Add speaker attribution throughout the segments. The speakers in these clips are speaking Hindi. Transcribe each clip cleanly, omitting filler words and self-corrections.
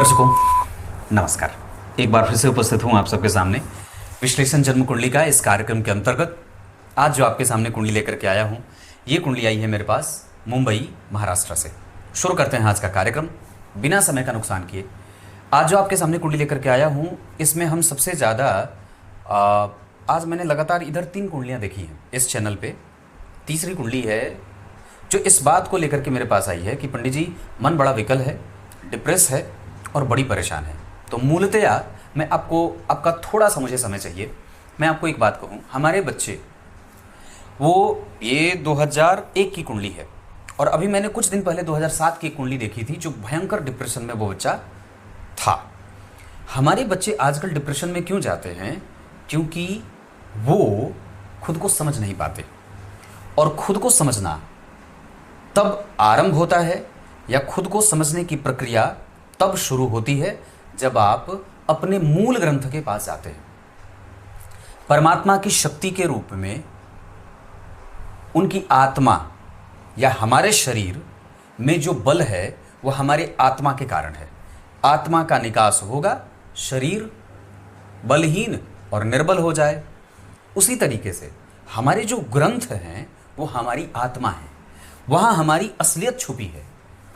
Speaker 1: दर्शकों नमस्कार। एक बार फिर से उपस्थित हूं आप सबके सामने विश्लेषण जन्म कुंडली का इस कार्यक्रम के अंतर्गत। आज जो आपके सामने कुंडली लेकर के आया हूं, ये कुंडली आई है मेरे पास मुंबई महाराष्ट्र से। शुरू करते हैं आज का कार्यक्रम बिना समय का नुकसान किए। आज जो आपके सामने कुंडली लेकर के आया हूं, इसमें हम सबसे ज़्यादा आज मैंने लगातार इधर 3 कुंडलियाँ देखी हैं इस चैनल पर। तीसरी कुंडली है जो इस बात को लेकर के मेरे पास आई है कि पंडित जी मन बड़ा विकल है, डिप्रेस है और बड़ी परेशान है। तो मूलतया मैं आपका थोड़ा सा मुझे समय चाहिए। मैं आपको एक बात कहूँ, हमारे बच्चे ये 2001 की कुंडली है और अभी मैंने कुछ दिन पहले 2007 की कुंडली देखी थी जो भयंकर डिप्रेशन में वो बच्चा था। हमारे बच्चे आजकल डिप्रेशन में क्यों जाते हैं? क्योंकि वो खुद को समझ नहीं पाते, और खुद को समझना तब आरंभ होता है या खुद को समझने की प्रक्रिया तब शुरू होती है जब आप अपने मूल ग्रंथ के पास जाते हैं। परमात्मा की शक्ति के रूप में उनकी आत्मा या हमारे शरीर में जो बल है वह हमारे आत्मा के कारण है। आत्मा का निकास होगा, शरीर बलहीन और निर्बल हो जाए। उसी तरीके से हमारे जो ग्रंथ हैं वो हमारी आत्मा है, वहाँ हमारी असलियत छुपी है,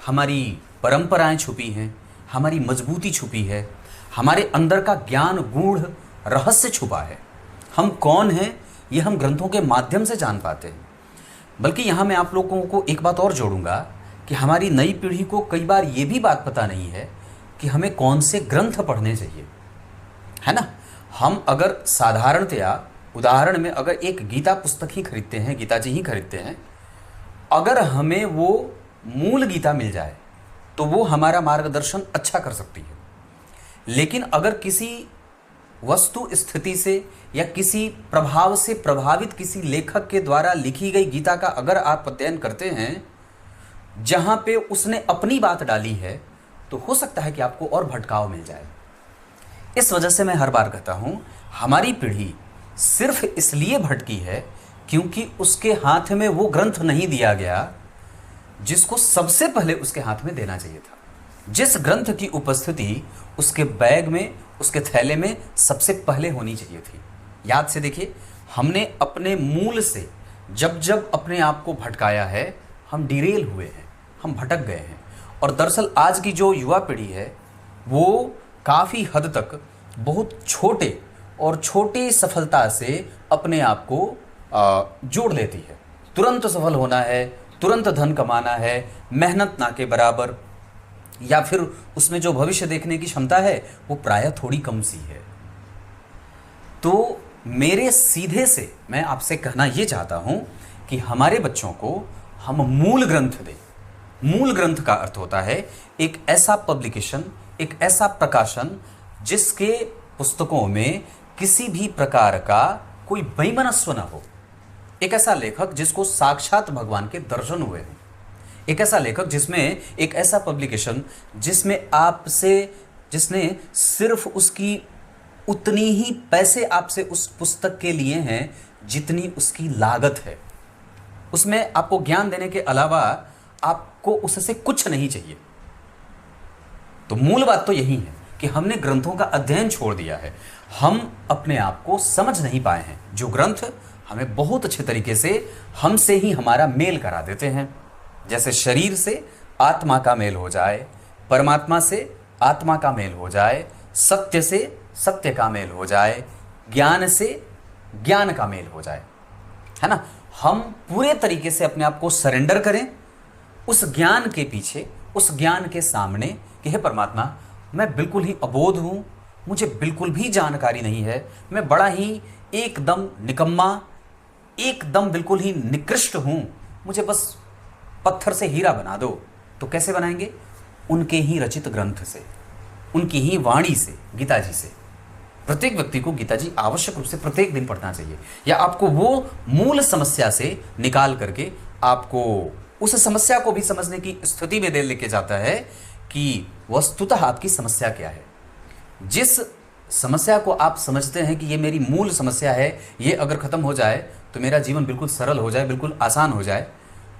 Speaker 1: हमारी परंपराएं छुपी हैं, हमारी मजबूती छुपी है, हमारे अंदर का ज्ञान गूढ़ रहस्य छुपा है। हम कौन हैं ये हम ग्रंथों के माध्यम से जान पाते हैं। बल्कि यहाँ मैं आप लोगों को एक बात और जोड़ूंगा कि हमारी नई पीढ़ी को कई बार ये भी बात पता नहीं है कि हमें कौन से ग्रंथ पढ़ने चाहिए, है ना। हम अगर साधारणतया उदाहरण में अगर एक गीता पुस्तक ही खरीदते हैं, गीता जी ही खरीदते हैं, अगर हमें वो मूल गीता मिल जाए तो वो हमारा मार्गदर्शन अच्छा कर सकती है। लेकिन अगर किसी वस्तु स्थिति से या किसी प्रभाव से प्रभावित किसी लेखक के द्वारा लिखी गई गीता का अगर आप अध्ययन करते हैं जहाँ पे उसने अपनी बात डाली है, तो हो सकता है कि आपको और भटकाव मिल जाए। इस वजह से मैं हर बार कहता हूँ, हमारी पीढ़ी सिर्फ इसलिए भटकी है क्योंकि उसके हाथ में वो ग्रंथ नहीं दिया गया जिसको सबसे पहले उसके हाथ में देना चाहिए था। जिस ग्रंथ की उपस्थिति उसके बैग में, उसके थैले में सबसे पहले होनी चाहिए थी। याद से देखिए, हमने अपने मूल से जब जब अपने आप को भटकाया है, हम डिरेल हुए हैं, हम भटक गए हैं। और दरअसल आज की जो युवा पीढ़ी है वो काफ़ी हद तक बहुत छोटे और छोटी सफलता से अपने आप को जोड़ लेती है। तुरंत सफल होना है, तुरंत धन कमाना है, मेहनत ना के बराबर, या फिर उसमें जो भविष्य देखने की क्षमता है वो प्रायः थोड़ी कम सी है। तो मेरे सीधे से मैं आपसे कहना ये चाहता हूं कि हमारे बच्चों को हम मूल ग्रंथ दें। मूल ग्रंथ का अर्थ होता है एक ऐसा पब्लिकेशन, एक ऐसा प्रकाशन जिसके पुस्तकों में किसी भी प्रकार का कोई बेमनस्व न हो। एक ऐसा लेखक जिसको साक्षात भगवान के दर्शन हुए हैं। एक ऐसा लेखक जिसमें एक ऐसा पब्लिकेशन जिसने सिर्फ उसकी उतनी ही पैसे आपसे उस पुस्तक के लिए हैं जितनी उसकी लागत है। उसमें आपको ज्ञान देने के अलावा आपको उससे कुछ नहीं चाहिए। तो मूल बात तो यही है कि हमने ग्रंथों का अध्ययन छोड़ दिया है। हम अपने आप को समझ नहीं पाए हैं। जो ग्रंथ हमें बहुत अच्छे तरीके से हमसे ही हमारा मेल करा देते हैं, जैसे शरीर से आत्मा का मेल हो जाए, परमात्मा से आत्मा का मेल हो जाए, सत्य से सत्य का मेल हो जाए, ज्ञान से ज्ञान का मेल हो जाए, है ना। हम पूरे तरीके से अपने आप को सरेंडर करें उस ज्ञान के पीछे, उस ज्ञान के सामने कि हे परमात्मा, मैं बिल्कुल ही अबोध हूँ, मुझे बिल्कुल भी जानकारी नहीं है, मैं बड़ा ही एकदम निकम्मा, एकदम बिल्कुल ही निकृष्ट हूँ, मुझे बस पत्थर से हीरा बना दो। तो कैसे बनाएंगे? उनके ही रचित ग्रंथ से, उनकी ही वाणी से, गीता जी से। प्रत्येक व्यक्ति को गीता जी आवश्यक रूप से प्रत्येक दिन पढ़ना चाहिए, या आपको वो मूल समस्या से निकाल करके आपको उस समस्या को भी समझने की स्थिति में दे लेके जाता है कि वस्तुतः आपकी समस्या क्या है। जिस समस्या को आप समझते हैं कि ये मेरी मूल समस्या है, ये अगर ख़त्म हो जाए तो मेरा जीवन बिल्कुल सरल हो जाए, बिल्कुल आसान हो जाए,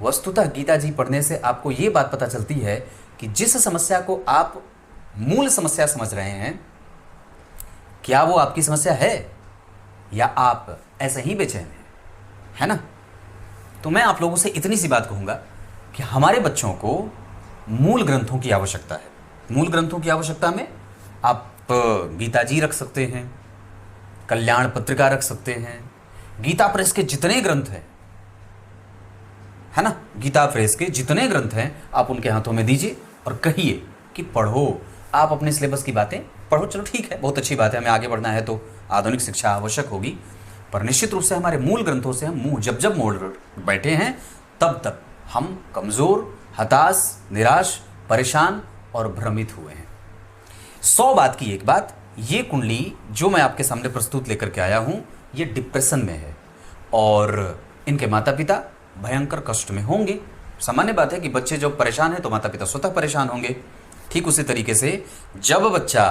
Speaker 1: वस्तुतः गीता जी पढ़ने से आपको ये बात पता चलती है कि जिस समस्या को आप मूल समस्या समझ रहे हैं, क्या वो आपकी समस्या है या आप ऐसे ही बेचैन हैं, है ना? तो मैं आप लोगों से इतनी सी बात कहूंगा कि हमारे बच्चों को मूल ग्रंथों की आवश्यकता है। मूल ग्रंथों की आवश्यकता में आप गीता जी रख सकते हैं, कल्याण पत्रिका रख सकते हैं, गीता प्रेस के जितने ग्रंथ हैं, है ना, गीता प्रेस के जितने ग्रंथ हैं आप उनके हाथों में दीजिए और कहिए कि पढ़ो, आप अपने सिलेबस की बातें पढ़ो। चलो ठीक है, बहुत अच्छी बात है, हमें आगे बढ़ना है तो आधुनिक शिक्षा आवश्यक होगी, पर निश्चित रूप से हमारे मूल ग्रंथों से हम मुंह जब मोड़ बैठे हैं तब तक हम कमजोर, हताश, निराश, परेशान और भ्रमित हुए हैं। 100 बात की एक बात, ये कुंडली जो मैं आपके सामने प्रस्तुत लेकर के आया हूं, ये डिप्रेशन में है और इनके माता पिता भयंकर कष्ट में होंगे। सामान्य बात है कि बच्चे जब परेशान हैं तो माता पिता स्वतः परेशान होंगे। ठीक उसी तरीके से जब बच्चा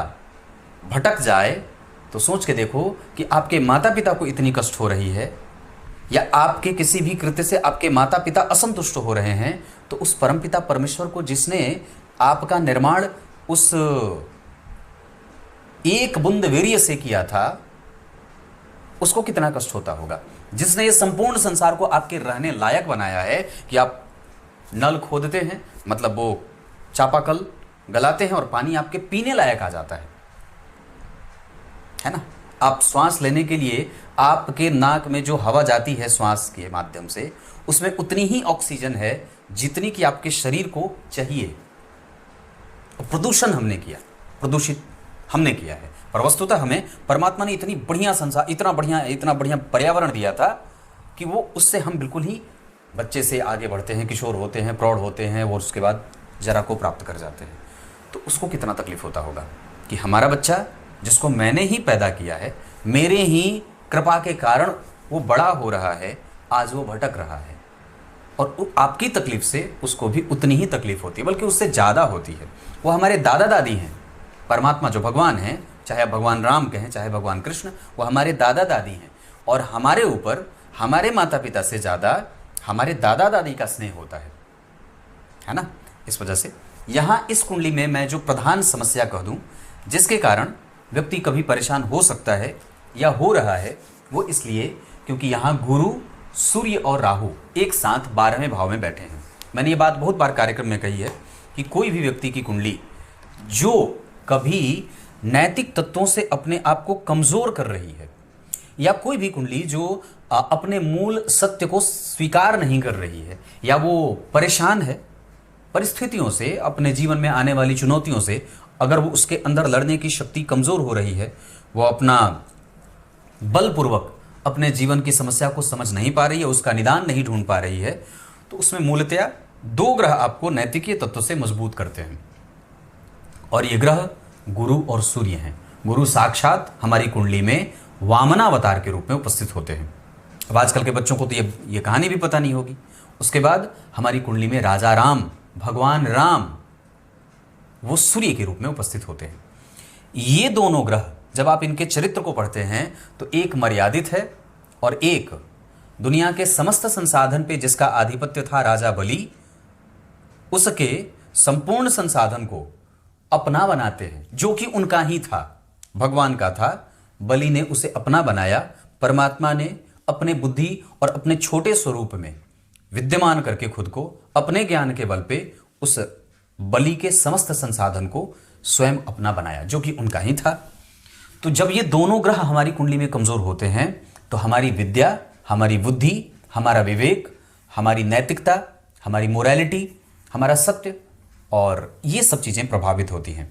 Speaker 1: भटक जाए तो सोच के देखो कि आपके माता पिता को इतनी कष्ट हो रही है या आपके किसी भी कृत्य से आपके माता पिता असंतुष्ट हो रहे हैं, तो उस परमपिता परमेश्वर को, जिसने आपका निर्माण उस एक बूंद वीर्य से किया था, उसको कितना कष्ट होता होगा। जिसने ये संपूर्ण संसार को आपके रहने लायक बनाया है कि आप नल खोदते हैं, मतलब वो चापाकल गलाते हैं और पानी आपके पीने लायक आ जाता है ना। आप श्वास लेने के लिए आपके नाक में जो हवा जाती है श्वास के माध्यम से, उसमें उतनी ही ऑक्सीजन है जितनी कि आपके शरीर को चाहिए। प्रदूषण हमने किया, प्रदूषित हमने किया है, पर वस्तुतः हमें परमात्मा ने इतनी बढ़िया संसार, इतना बढ़िया पर्यावरण दिया था कि वो उससे हम बिल्कुल ही बच्चे से आगे बढ़ते हैं, किशोर होते हैं, प्रौढ़ होते हैं और उसके बाद जरा को प्राप्त कर जाते हैं। तो उसको कितना तकलीफ होता होगा कि हमारा बच्चा, जिसको मैंने ही पैदा किया है, मेरे ही कृपा के कारण वो बड़ा हो रहा है, आज वो भटक रहा है। और आपकी तकलीफ से उसको भी उतनी ही तकलीफ होती है, बल्कि उससे ज़्यादा होती है। वो हमारे दादा दादी हैं, परमात्मा जो भगवान हैं, चाहे भगवान राम कहें चाहे भगवान कृष्ण, वो हमारे दादा दादी हैं और हमारे ऊपर हमारे माता पिता से ज़्यादा हमारे दादा दादी का स्नेह होता है ना। इस वजह से यहाँ इस कुंडली में मैं जो प्रधान समस्या कह दूँ, जिसके कारण व्यक्ति कभी परेशान हो सकता है या हो रहा है, वो इसलिए क्योंकि यहाँ गुरु, सूर्य और राहु एक साथ 12वें भाव में बैठे हैं। मैंने ये बात बहुत बार कार्यक्रम में कही है कि कोई भी व्यक्ति की कुंडली जो कभी नैतिक तत्वों से अपने आप को कमज़ोर कर रही है, या कोई भी कुंडली जो अपने मूल सत्य को स्वीकार नहीं कर रही है, या वो परेशान है परिस्थितियों से, अपने जीवन में आने वाली चुनौतियों से, अगर वो उसके अंदर लड़ने की शक्ति कमज़ोर हो रही है, वो अपना बलपूर्वक अपने जीवन की समस्या को समझ नहीं पा रही है, उसका निदान नहीं ढूंढ पा रही है, तो उसमें मूलतया 2 ग्रह आपको नैतिकीय तत्व से मजबूत करते हैं और ये ग्रह गुरु और सूर्य हैं। गुरु साक्षात हमारी कुंडली में वामनावतार के रूप में उपस्थित होते हैं। अब आजकल के बच्चों को तो ये कहानी भी पता नहीं होगी। उसके बाद हमारी कुंडली में राजा राम, भगवान राम, वो सूर्य के रूप में उपस्थित होते हैं। ये दोनों ग्रह जब आप इनके चरित्र को पढ़ते हैं तो एक मर्यादित है और एक दुनिया के समस्त संसाधन पे जिसका आधिपत्य था राजा बलि, उसके संपूर्ण संसाधन को अपना बनाते हैं, जो कि उनका ही था, भगवान का था। बलि ने उसे अपना बनाया। परमात्मा ने अपने बुद्धि और अपने छोटे स्वरूप में विद्यमान करके खुद को अपने ज्ञान के बल पे उस बलि के समस्त संसाधन को स्वयं अपना बनाया, जो कि उनका ही था। तो जब ये दोनों ग्रह हमारी कुंडली में कमजोर होते हैं तो हमारी विद्या, हमारी बुद्धि, हमारा विवेक, हमारी नैतिकता, हमारी मोरालिटी, हमारा सत्य और ये सब चीजें प्रभावित होती हैं।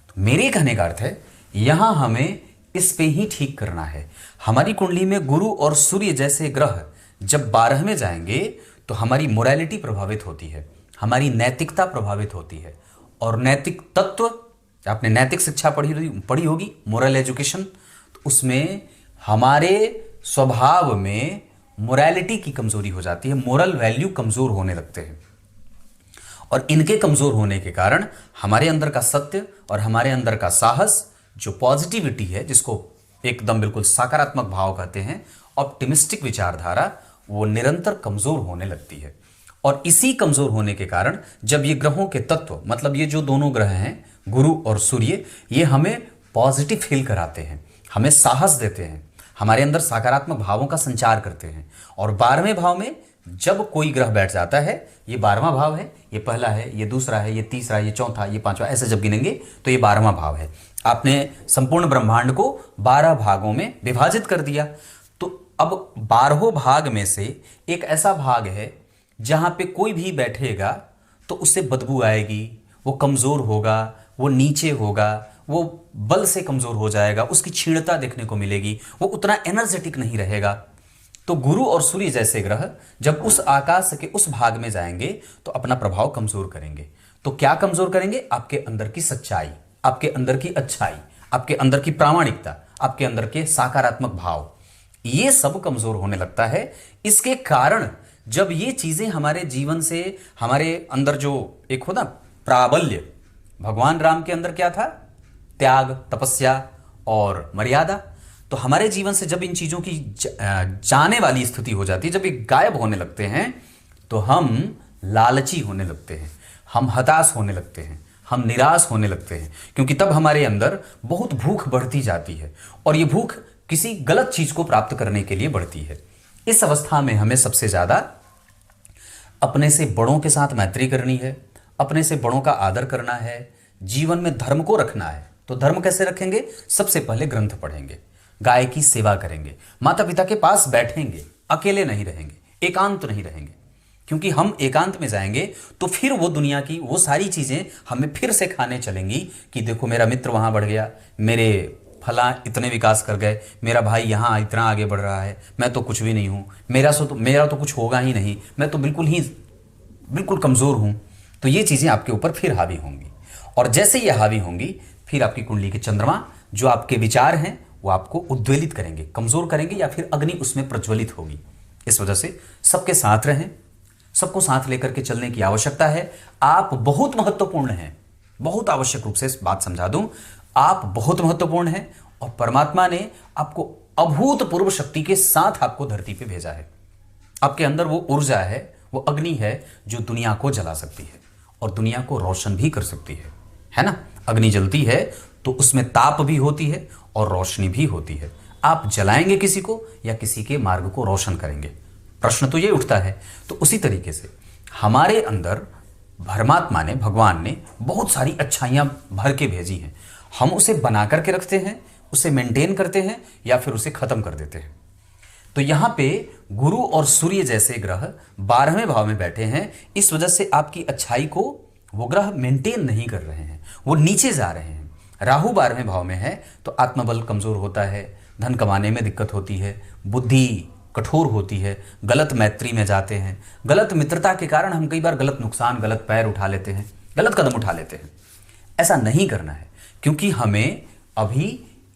Speaker 1: तो मेरे कहने का अर्थ है यहां हमें इस पे ही ठीक करना है। हमारी कुंडली में गुरु और सूर्य जैसे ग्रह जब 12 में जाएंगे तो हमारी मोरालिटी प्रभावित होती है, हमारी नैतिकता प्रभावित होती है। और नैतिक तत्व, आपने नैतिक शिक्षा पढ़ी होगी, मोरल एजुकेशन, तो उसमें हमारे स्वभाव में मोरालिटी की कमजोरी हो जाती है, मोरल वैल्यू कमजोर होने लगते हैं। और इनके कमजोर होने के कारण हमारे अंदर का सत्य और हमारे अंदर का साहस, जो पॉजिटिविटी है, जिसको एकदम बिल्कुल सकारात्मक भाव कहते हैं, ऑप्टिमिस्टिक विचारधारा, वो निरंतर कमजोर होने लगती है। और इसी कमजोर होने के कारण जब ये ग्रहों के तत्व, मतलब ये जो दोनों ग्रह हैं गुरु और सूर्य ये हमें पॉजिटिव फील कराते हैं, हमें साहस देते हैं, हमारे अंदर सकारात्मक भावों का संचार करते हैं। और 12वें भाव में जब कोई ग्रह बैठ जाता है, ये 12वां भाव है, ये पहला है, ये दूसरा है, ये तीसरा, ये चौथा, ये पांचवा, ऐसे जब गिनेंगे तो ये 12वां भाव है। आपने संपूर्ण ब्रह्मांड को 12 भागों में विभाजित कर दिया। तो अब 12 भाग में से एक ऐसा भाग है जहां पे कोई भी बैठेगा तो उससे बदबू आएगी, वो कमजोर होगा, वो नीचे होगा, वो बल से कमजोर हो जाएगा, उसकी क्षीणता देखने को मिलेगी, वो उतना एनर्जेटिक नहीं रहेगा। तो गुरु और सूर्य जैसे ग्रह जब उस आकाश के उस भाग में जाएंगे तो अपना प्रभाव कमजोर करेंगे। तो क्या कमजोर करेंगे? आपके अंदर की सच्चाई, आपके अंदर की अच्छाई, आपके अंदर की प्रामाणिकता, आपके अंदर के सकारात्मक भाव, ये सब कमजोर होने लगता है। इसके कारण जब ये चीजें हमारे जीवन से, हमारे अंदर जो एक होता प्राबल्य, भगवान राम के अंदर क्या था? त्याग, तपस्या और मर्यादा। तो हमारे जीवन से जब इन चीजों की जाने वाली स्थिति हो जाती है, जब ये गायब होने लगते हैं, तो हम लालची होने लगते हैं, हम हताश होने लगते हैं, हम निराश होने लगते हैं, क्योंकि तब हमारे अंदर बहुत भूख बढ़ती जाती है और ये भूख किसी गलत चीज को प्राप्त करने के लिए बढ़ती है। इस अवस्था में हमें सबसे ज्यादा अपने से बड़ों के साथ मैत्री करनी है, अपने से बड़ों का आदर करना है, जीवन में धर्म को रखना है। तो धर्म कैसे रखेंगे? सबसे पहले ग्रंथ पढ़ेंगे, गाय की सेवा करेंगे, माता पिता के पास बैठेंगे, अकेले नहीं रहेंगे, एकांत नहीं रहेंगे, क्योंकि हम एकांत में जाएंगे तो फिर वो दुनिया की वो सारी चीजें हमें फिर से खाने चलेंगी कि देखो मेरा मित्र वहां बढ़ गया, मेरे फला इतने विकास कर गए, मेरा भाई यहाँ इतना आगे बढ़ रहा है, मैं तो कुछ भी नहीं हूँ, मेरा तो कुछ होगा ही नहीं, मैं तो बिल्कुल कमज़ोर हूँ। तो ये चीज़ें आपके ऊपर फिर हावी होंगी, और जैसे ये हावी होंगी फिर आपकी कुंडली के चंद्रमा जो आपके विचार हैं वो आपको उद्वेलित करेंगे, कमज़ोर करेंगे, या फिर अग्नि उसमें प्रज्वलित होगी। इस वजह से सबके साथ रहें, सबको साथ लेकर के चलने की आवश्यकता है। आप बहुत महत्वपूर्ण हैं, बहुत आवश्यक रूप से इस बात समझा दूं, आप बहुत महत्वपूर्ण हैं और परमात्मा ने आपको अभूतपूर्व शक्ति के साथ आपको धरती पे भेजा है। आपके अंदर वो ऊर्जा है, वो अग्नि है जो दुनिया को जला सकती है और दुनिया को रोशन भी कर सकती है ना? अग्नि जलती है तो उसमें ताप भी होती है और रोशनी भी होती है। आप जलाएंगे किसी को या किसी के मार्ग को रोशन करेंगे? प्रश्न तो ये उठता है। तो उसी तरीके से हमारे अंदर परमात्मा ने, भगवान ने बहुत सारी अच्छाइयां भर के भेजी हैं। हम उसे बना करके रखते हैं, उसे मेंटेन करते हैं या फिर उसे खत्म कर देते हैं। तो यहां पे गुरु और सूर्य जैसे ग्रह 12वें भाव में बैठे हैं। इस वजह से आपकी अच्छाई को वो ग्रह मेंटेन नहीं कर रहे हैं, वो नीचे जा रहे हैं। राहु 12वें भाव में है तो आत्मबल कमजोर होता है, धन कमाने में दिक्कत होती है, बुद्धि कठोर होती है, गलत मैत्री में जाते हैं, गलत मित्रता के कारण हम कई बार गलत नुकसान, गलत पैर उठा लेते हैं, गलत कदम उठा लेते हैं। ऐसा नहीं करना है, क्योंकि हमें अभी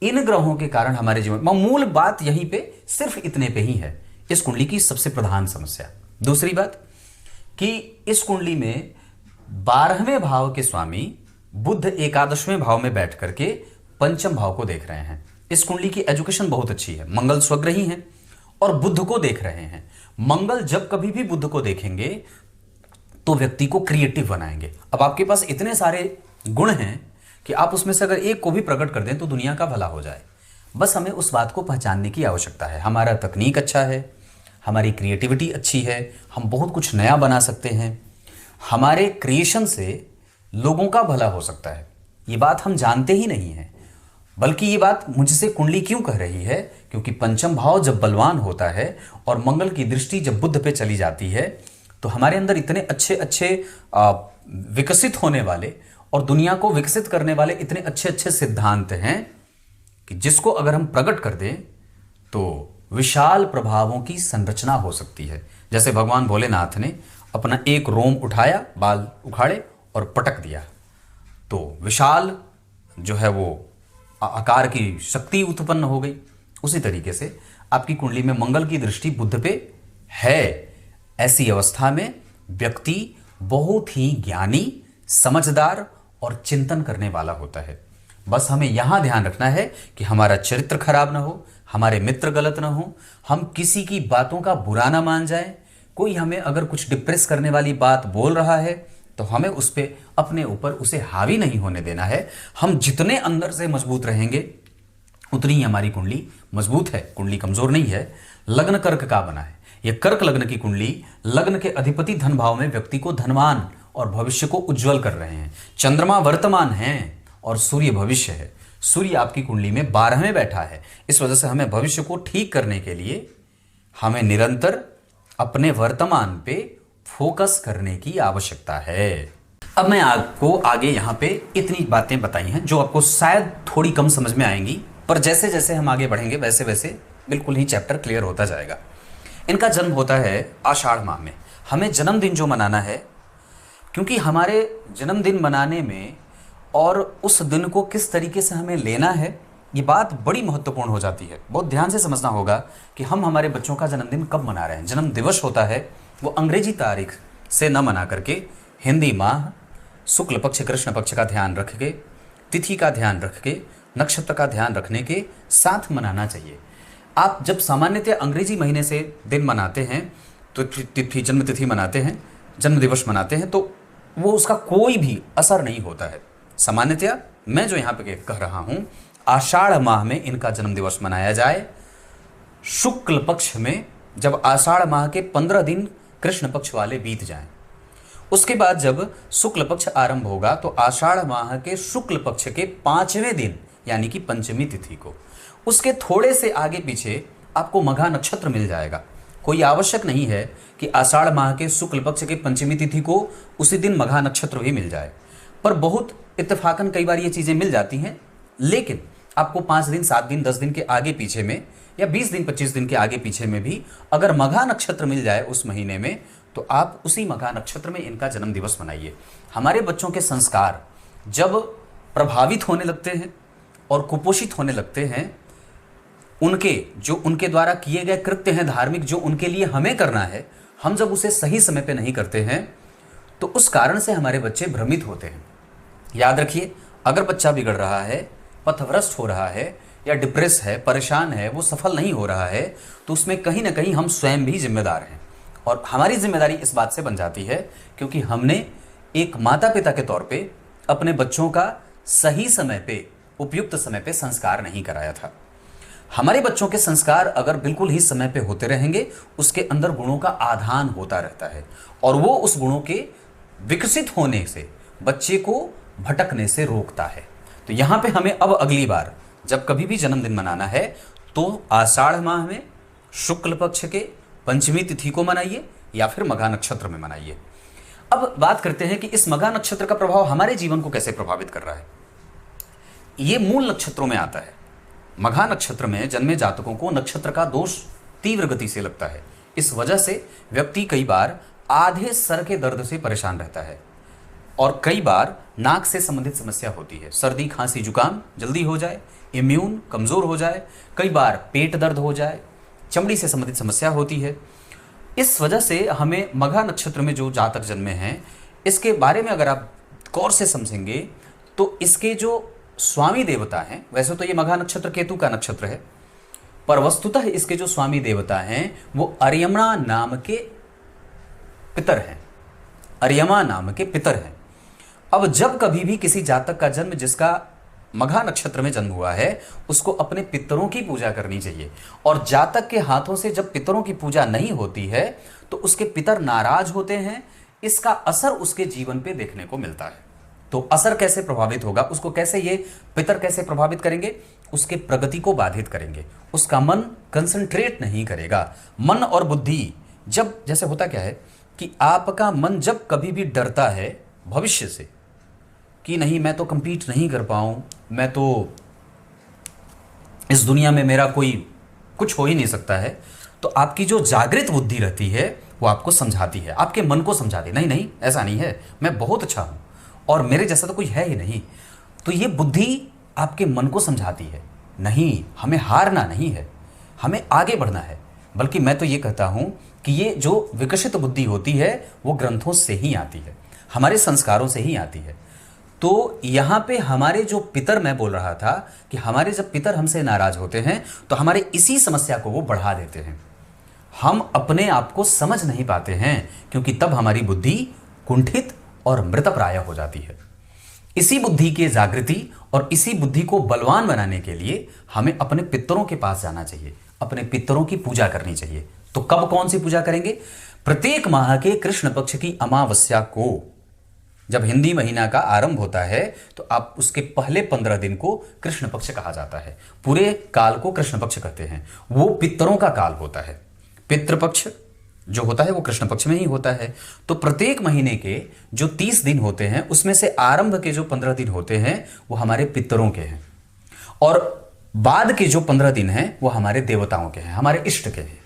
Speaker 1: इन ग्रहों के कारण हमारे जीवन में मूल बात यहीं पे सिर्फ इतने पे ही है, इस कुंडली की सबसे प्रधान समस्या। दूसरी बात कि इस कुंडली में 12वें भाव के स्वामी बुध 11वें भाव में बैठ करके पंचम भाव को देख रहे हैं। इस कुंडली की एजुकेशन बहुत अच्छी है, मंगल स्वग्रही हैं और बुध को देख रहे हैं। मंगल जब कभी भी बुध को देखेंगे तो व्यक्ति को क्रिएटिव बनाएंगे। अब आपके पास इतने सारे गुण हैं कि आप उसमें से अगर एक को भी प्रकट कर दें तो दुनिया का भला हो जाए। बस हमें उस बात को पहचानने की आवश्यकता है। हमारा तकनीक अच्छा है, हमारी क्रिएटिविटी अच्छी है, हम बहुत कुछ नया बना सकते हैं, हमारे क्रिएशन से लोगों का भला हो सकता है। ये बात हम जानते ही नहीं हैं, बल्कि ये बात मुझसे कुंडली क्यों कह रही है? क्योंकि पंचम भाव जब बलवान होता है और मंगल की दृष्टि जब बुध पे चली जाती है तो हमारे अंदर इतने अच्छे अच्छे विकसित होने वाले और दुनिया को विकसित करने वाले इतने अच्छे अच्छे सिद्धांत हैं कि जिसको अगर हम प्रकट कर दें तो विशाल प्रभावों की संरचना हो सकती है। जैसे भगवान भोलेनाथ ने अपना एक रोम उठाया, बाल उखाड़े और पटक दिया, तो विशाल जो है वो आकार की शक्ति उत्पन्न हो गई। उसी तरीके से आपकी कुंडली में मंगल की दृष्टि बुध पे है। ऐसी अवस्था में व्यक्ति बहुत ही ज्ञानी, समझदार और चिंतन करने वाला होता है। बस हमें यहां ध्यान रखना है कि हमारा चरित्र खराब ना हो, हमारे मित्र गलत ना हो, हम किसी की बातों का बुरा ना मान जाए। कोई हमें अगर कुछ डिप्रेस करने वाली बात बोल रहा है तो हमें उस पे अपने ऊपर उसे हावी नहीं होने देना है। हम जितने अंदर से मजबूत रहेंगे उतनी ही हमारी कुंडली मजबूत है, कुंडली कमजोर नहीं है। लग्न कर्क का बना है, यह कर्क लग्न की कुंडली, लग्न के अधिपति धन भाव में व्यक्ति को धनवान और भविष्य को उज्जवल कर रहे हैं। चंद्रमा वर्तमान है और सूर्य भविष्य है। सूर्य आपकी कुंडली में 12वें बैठा है। इस वजह से हमें भविष्य को ठीक करने के लिए हमें निरंतर अपने वर्तमान पे फोकस करने की आवश्यकता है। अब मैं आपको आगे यहां पे इतनी बातें बताई हैं जो आपको शायद थोड़ी कम समझ में आएंगी, पर जैसे जैसे हम आगे बढ़ेंगे वैसे वैसे बिल्कुल ही चैप्टर क्लियर होता जाएगा। इनका जन्म होता है आषाढ़ माह में। हमें जन्मदिन जो मनाना है, क्योंकि हमारे जन्मदिन मनाने में और उस दिन को किस तरीके से हमें लेना है, ये बात बड़ी महत्वपूर्ण हो जाती है। बहुत ध्यान से समझना होगा कि हम हमारे बच्चों का जन्मदिन कब मना रहे हैं। जन्म दिवस होता है वो अंग्रेजी तारीख से न मना करके हिंदी माह, शुक्ल पक्ष कृष्ण पक्ष का ध्यान रख के, तिथि का ध्यान रख के, नक्षत्र का ध्यान रखने के साथ मनाना चाहिए। आप जब सामान्यतः अंग्रेजी महीने से दिन मनाते हैं तो तिथि, जन्म तिथि मनाते हैं, जन्म दिवस मनाते हैं, तो वो उसका कोई भी असर नहीं होता है। सामान्यतः मैं जो यहाँ पे कह रहा हूँ, आषाढ़ माह में इनका जन्म दिवस मनाया जाए। शुक्ल पक्ष में जब आषाढ़ माह के 15 दिन कृष्ण पक्ष वाले बीत जाएं, उसके बाद जब शुक्ल पक्ष आरंभ होगा तो आषाढ़ माह के शुक्ल पक्ष के 5वें दिन यानी कि पंचमी तिथि को, उसके थोड़े से आगे पीछे आपको मघा नक्षत्र मिल जाएगा। कोई आवश्यक नहीं है कि आषाढ़ माह के शुक्ल पक्ष के पंचमी तिथि को उसी दिन मघा नक्षत्र भी मिल जाए, पर बहुत इत्तेफाकन कई बार ये चीज़ें मिल जाती हैं। लेकिन आपको 5 दिन, 7 दिन, 10 दिन के आगे पीछे में या 20 दिन, 25 दिन के आगे पीछे में भी अगर मघा नक्षत्र मिल जाए उस महीने में, तो आप उसी मघा नक्षत्र में इनका जन्म दिवस मनाइए। हमारे बच्चों के संस्कार जब प्रभावित होने लगते हैं और कुपोषित होने लगते हैं, उनके द्वारा किए गए कृत्य हैं धार्मिक, जो उनके लिए हमें करना है, हम जब उसे सही समय पे नहीं करते हैं तो उस कारण से हमारे बच्चे भ्रमित होते हैं। याद रखिए, अगर बच्चा बिगड़ रहा है, पथभ्रष्ट हो रहा है या डिप्रेस है, परेशान है, वो सफल नहीं हो रहा है, तो उसमें कहीं ना कहीं हम स्वयं भी जिम्मेदार हैं। और हमारी जिम्मेदारी इस बात से बन जाती है क्योंकि हमने एक माता पिता के तौर पे अपने बच्चों का सही समय पे, उपयुक्त समय पे संस्कार नहीं कराया था। हमारे बच्चों के संस्कार अगर बिल्कुल ही समय पे होते रहेंगे, उसके अंदर गुणों का आधान होता रहता है और वो उस गुणों के विकसित होने से बच्चे को भटकने से रोकता है। तो यहाँ पे हमें अब अगली बार जब कभी भी जन्मदिन मनाना है तो आषाढ़ माह में शुक्ल पक्ष के पंचमी तिथि को मनाइए या फिर मघा नक्षत्र में मनाइए। अब बात करते हैं कि इस मघा नक्षत्र का प्रभाव हमारे जीवन को कैसे प्रभावित कर रहा है। ये मूल नक्षत्रों में आता है। मघा नक्षत्र में जन्मे जातकों को नक्षत्र का दोष तीव्र गति से लगता है। इस वजह से व्यक्ति कई बार आधे सर के दर्द से परेशान रहता है और कई बार नाक से संबंधित समस्या होती है। सर्दी, खांसी, जुकाम जल्दी हो जाए, इम्यून कमजोर हो जाए, कई बार पेट दर्द हो जाए, चमड़ी से संबंधित समस्या होती है। इस वजह से हमें मघा नक्षत्र में जो जातक जन्मे हैं, इसके बारे में अगर आप गौर से समझेंगे तो इसके जो स्वामी देवता हैं, वैसे तो ये मघा नक्षत्र केतु का नक्षत्र है, पर वस्तुतः इसके जो स्वामी देवता हैं वो अर्यमा नाम के पितर हैं। अर्यमा नाम के पितर हैं। अब जब कभी भी किसी जातक का जन्म जिसका मघा नक्षत्र में जन्म हुआ है, उसको अपने पितरों की पूजा करनी चाहिए। और जातक के हाथों से जब पितरों की पूजा नहीं होती है तो उसके पितर नाराज होते हैं। इसका असर उसके जीवन पे देखने को मिलता है। तो असर कैसे प्रभावित होगा, उसको कैसे ये पितर कैसे प्रभावित करेंगे, उसके प्रगति को बाधित करेंगे। उसका मन कंसंट्रेट नहीं करेगा। मन और बुद्धि जब, जैसे होता क्या है कि आपका मन जब कभी भी डरता है भविष्य से कि नहीं मैं तो कंपीट नहीं कर पाऊँ, मैं तो इस दुनिया में मेरा कोई कुछ हो ही नहीं सकता है, तो आपकी जो जागृत बुद्धि रहती है वो आपको समझाती है, आपके मन को समझाती है, नहीं नहीं ऐसा नहीं है, मैं बहुत अच्छा हूँ और मेरे जैसा तो कोई है ही नहीं। तो ये बुद्धि आपके मन को समझाती है, नहीं हमें हारना नहीं है, हमें आगे बढ़ना है। बल्कि मैं तो ये कहता हूँ कि ये जो विकसित बुद्धि होती है वो ग्रंथों से ही आती है, हमारे संस्कारों से ही आती है। तो यहाँ पे हमारे जो पितर, मैं बोल रहा था कि हमारे जब पितर हमसे नाराज होते हैं तो हमारे इसी समस्या को वो बढ़ा देते हैं। हम अपने आप को समझ नहीं पाते हैं क्योंकि तब हमारी बुद्धि कुंठित और मृतप्राय हो जाती है। इसी बुद्धि की जागृति और इसी बुद्धि को बलवान बनाने के लिए हमें अपने पितरों के पास जाना चाहिए, अपने पितरों की पूजा करनी चाहिए। तो कब कौन सी पूजा करेंगे? प्रत्येक माह के कृष्ण पक्ष की अमावस्या को, जब हिंदी महीना का आरंभ होता है तो आप उसके पहले 15 दिन को कृष्ण पक्ष कहा जाता है। पूरे काल को कृष्ण पक्ष कहते हैं। वो पितरों का काल होता है। पितृपक्ष जो होता है वो कृष्ण पक्ष में ही होता है। तो प्रत्येक महीने के जो 30 दिन होते हैं उसमें से आरंभ के जो 15 दिन होते हैं वो हमारे पितरों के हैं, और बाद के जो 15 दिन हैं वो हमारे देवताओं के हैं, हमारे इष्ट के हैं।